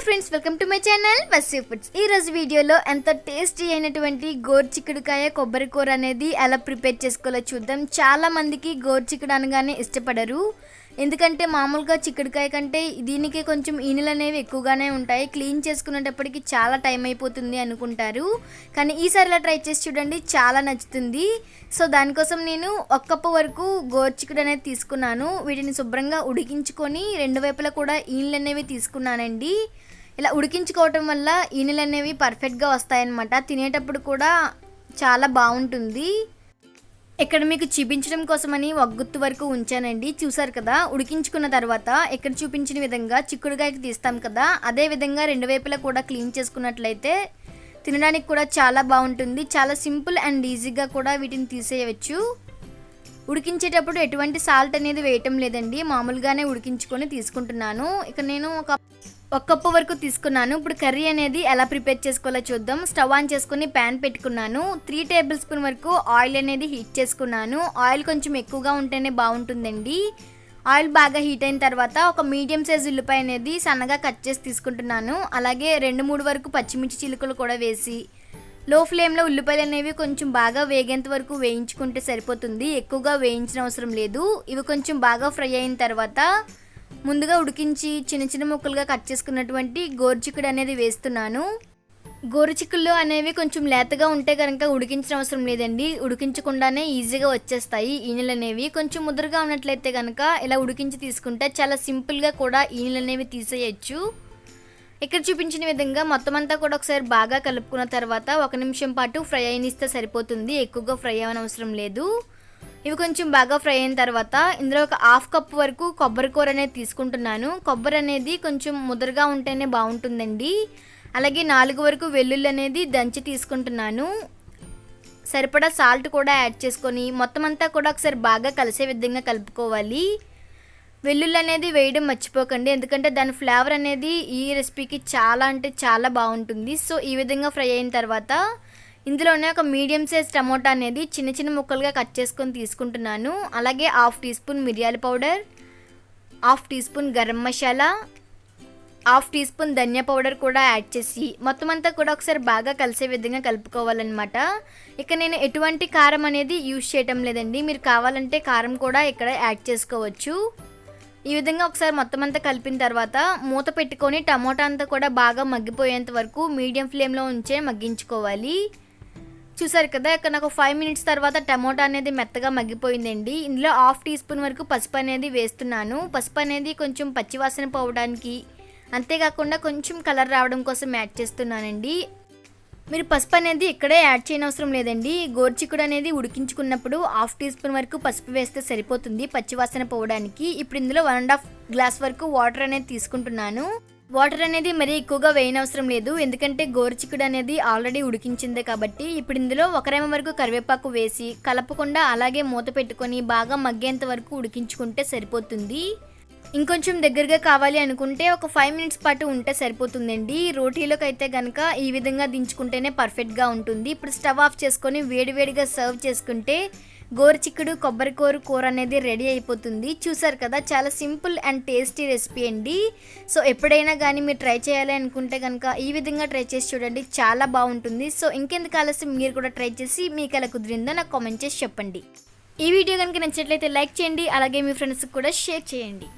Friends, welcome to my channel Vasi foods. ఈ రోజు వీడియోలో ఎంత టేస్టీ అయినటువంటి గోరుచిక్కుడుకాయ కొబ్బరి కూర అనేది ఎలా ప్రిపేర్ చేసుకోవాలో చూద్దాం. చాలా మందికి గోరుచిక్కుడు అనగానే ఇష్టపడరు, ఎందుకంటే మామూలుగా చిక్కుడుకాయ కంటే దీనికి కొంచెం ఈనెలు అనేవి ఎక్కువగానే ఉంటాయి. క్లీన్ చేసుకునేటప్పటికి చాలా టైం అయిపోతుంది అనుకుంటారు, కానీ ఈసారి ఇలా ట్రై చేసి చూడండి, చాలా నచ్చుతుంది. సో దానికోసం నేను 1 కప్పు వరకు గోరుచిక్కుడు అనేది తీసుకున్నాను. వీటిని శుభ్రంగా ఉడికించుకొని రెండు వైపులా కూడా ఈనెలు అనేవి తీసుకున్నానండి. ఇలా ఉడికించుకోవటం వల్ల ఈనెలు అనేవి పర్ఫెక్ట్గా వస్తాయన్నమాట. తినేటప్పుడు కూడా చాలా బాగుంటుంది. ఇక్కడ మీకు చూపించడం కోసమని 1 గుత్తు వరకు ఉంచానండి. చూసారు కదా, ఉడికించుకున్న తర్వాత ఇక్కడ చూపించిన విధంగా చిక్కుడుకాయకి తీస్తాం కదా, అదే విధంగా రెండు వైపులా కూడా క్లీన్ చేసుకున్నట్లయితే తినడానికి కూడా చాలా బాగుంటుంది. చాలా సింపుల్ అండ్ ఈజీగా కూడా వీటిని తీసేయవచ్చు. ఉడికించేటప్పుడు ఎటువంటి సాల్ట్ అనేది వేయటం లేదండి, మామూలుగానే ఉడికించుకొని తీసుకుంటున్నాను. ఇక్కడ నేను 1 కప్పు వరకు తీసుకున్నాను. ఇప్పుడు కర్రీ అనేది ఎలా ప్రిపేర్ చేసుకోవాలో చూద్దాం. స్టవ్ ఆన్ చేసుకుని ప్యాన్ పెట్టుకున్నాను. 3 టేబుల్ స్పూన్ వరకు ఆయిల్ అనేది హీట్ చేసుకున్నాను. ఆయిల్ కొంచెం ఎక్కువగా ఉంటేనే బాగుంటుందండి. ఆయిల్ బాగా హీట్ అయిన తర్వాత ఒక మీడియం సైజ్ ఉల్లిపాయ అనేది సన్నగా కట్ చేసి తీసుకుంటున్నాను. అలాగే 2-3 వరకు పచ్చిమిర్చి చిలుకలు కూడా వేసి లో ఫ్లేమ్లో ఉల్లిపాయలు అనేవి కొంచెం బాగా వేగేంత వరకు వేయించుకుంటే సరిపోతుంది, ఎక్కువగా వేయించిన అవసరం లేదు. ఇవి కొంచెం బాగా ఫ్రై అయిన తర్వాత ముందుగా ఉడికించి చిన్న చిన్న ముక్కలుగా కట్ చేసుకున్నటువంటి గోరుచిక్కుడు అనేది వేస్తున్నాను. గోరుచిక్కుళ్ళు అనేవి కొంచెం లేతగా ఉంటే కనుక ఉడికించిన అవసరం లేదండి, ఉడికించకుండానే ఈజీగా వచ్చేస్తాయి ఈనెలు అనేవి. కొంచెం ముదురుగా ఉన్నట్లయితే కనుక ఇలా ఉడికించి తీసుకుంటే చాలా సింపుల్గా కూడా ఈనెలు అనేవి తీసేయచ్చు. ఇక్కడ చూపించిన విధంగా మొత్తం అంతా కూడా ఒకసారి బాగా కలుపుకున్న తర్వాత 1 నిమిషం పాటు ఫ్రై అయినిస్తే సరిపోతుంది, ఎక్కువగా ఫ్రై అవ్వనవసరం లేదు. ఇవి కొంచెం బాగా ఫ్రై అయిన తర్వాత ఇందులో ఒక 1/2 కప్పు వరకు కొబ్బరి కూర అనేది తీసుకుంటున్నాను. కొబ్బరి అనేది కొంచెం ముదరగా ఉంటేనే బాగుంటుందండి. అలాగే 4 వరకు వెల్లుల్లి అనేది దంచి తీసుకుంటున్నాను. సరిపడా సాల్ట్ కూడా యాడ్ చేసుకొని మొత్తం అంతా కూడా ఒకసారి బాగా కలిసే విధంగా కలుపుకోవాలి. వెల్లుల్లి అనేది వేయడం మర్చిపోకండి, ఎందుకంటే దాని ఫ్లేవర్ అనేది ఈ రెసిపీకి చాలా అంటే చాలా బాగుంటుంది. సో ఈ విధంగా ఫ్రై అయిన తర్వాత ఇందులోనే ఒక మీడియం సైజ్ టమోటా అనేది చిన్న చిన్న ముక్కలుగా కట్ చేసుకొని తీసుకుంటున్నాను. అలాగే 1/2 టీ స్పూన్ మిరియాల powder, 1/2 teaspoon garam masala, 1/2 teaspoon ధనియా పౌడర్ కూడా యాడ్ చేసి మొత్తం అంతా కూడా ఒకసారి బాగా కలిసే విధంగా కలుపుకోవాలన్నమాట. ఇక నేను ఎటువంటి కారం అనేది యూజ్ చేయటం లేదండి, మీరు కావాలంటే కారం కూడా ఇక్కడ యాడ్ చేసుకోవచ్చు. ఈ విధంగా ఒకసారి మొత్తం అంతా కలిపిన తర్వాత మూత పెట్టుకొని టమోటా అంతా కూడా బాగా మగ్గిపోయేంత వరకు మీడియం ఫ్లేమ్లో ఉంచే మగ్గించుకోవాలి. చూసారు కదా, ఇక్కడ నాకు 5 మినిట్స్ తర్వాత టమోటా అనేది మెత్తగా మగ్గిపోయిందండి. ఇందులో 1/2 టీ స్పూన్ వరకు పసుపు అనేది వేస్తున్నాను. పసుపు అనేది కొంచెం పచ్చివాసన పోవడానికి, అంతేకాకుండా కొంచెం కలర్ రావడం కోసం యాడ్ చేస్తున్నానండి. మీరు పసుపు అనేది ఇక్కడే యాడ్ చేయనవసరం లేదండి, గోరుచిక్కుడు అనేది ఉడికించుకున్నప్పుడు 1/2 టీ స్పూన్ వరకు పసుపు వేస్తే సరిపోతుంది పచ్చివాసన పోవడానికి. ఇప్పుడు ఇందులో 1.5 గ్లాస్ వరకు వాటర్ అనేది తీసుకుంటున్నాను. వాటర్ అనేది మరీ ఎక్కువగా వేయనవసరం లేదు, ఎందుకంటే గోరుచిక్కుడు అనేది ఆల్రెడీ ఉడికించిందే కాబట్టి. ఇప్పుడు ఇందులో 1 రెమ్మ వరకు కరివేపాకు వేసి కలపకుండా అలాగే మూత పెట్టుకొని బాగా మగ్గేంత వరకు ఉడికించుకుంటే సరిపోతుంది. ఇంకొంచెం దగ్గరగా కావాలి అనుకుంటే ఒక 5 మినిట్స్ పాటు ఉంటే సరిపోతుందండి. రోటీలోకి అయితే కనుక ఈ విధంగా దించుకుంటేనే పర్ఫెక్ట్గా ఉంటుంది. ఇప్పుడు స్టవ్ ఆఫ్ చేసుకొని వేడివేడిగా సర్వ్ చేసుకుంటే గోరుచిక్కుడు కొబ్బరి కూర అనేది రెడీ అయిపోతుంది. చూసారు కదా, చాలా సింపుల్ అండ్ టేస్టీ రెసిపీ అండి. సో ఎప్పుడైనా కానీ మీరు ట్రై చేయాలి అనుకుంటే కనుక ఈ విధంగా ట్రై చేసి చూడండి, చాలా బాగుంటుంది. సో ఇంకెందుకు ఆలస్యం, మీరు కూడా ట్రై చేసి మీకు ఎలా కుదిరిందో నాకు కామెంట్ చేసి చెప్పండి. ఈ వీడియో కనుక నచ్చినట్లయితే లైక్ చేయండి, అలాగే మీ ఫ్రెండ్స్కి కూడా షేర్ చేయండి.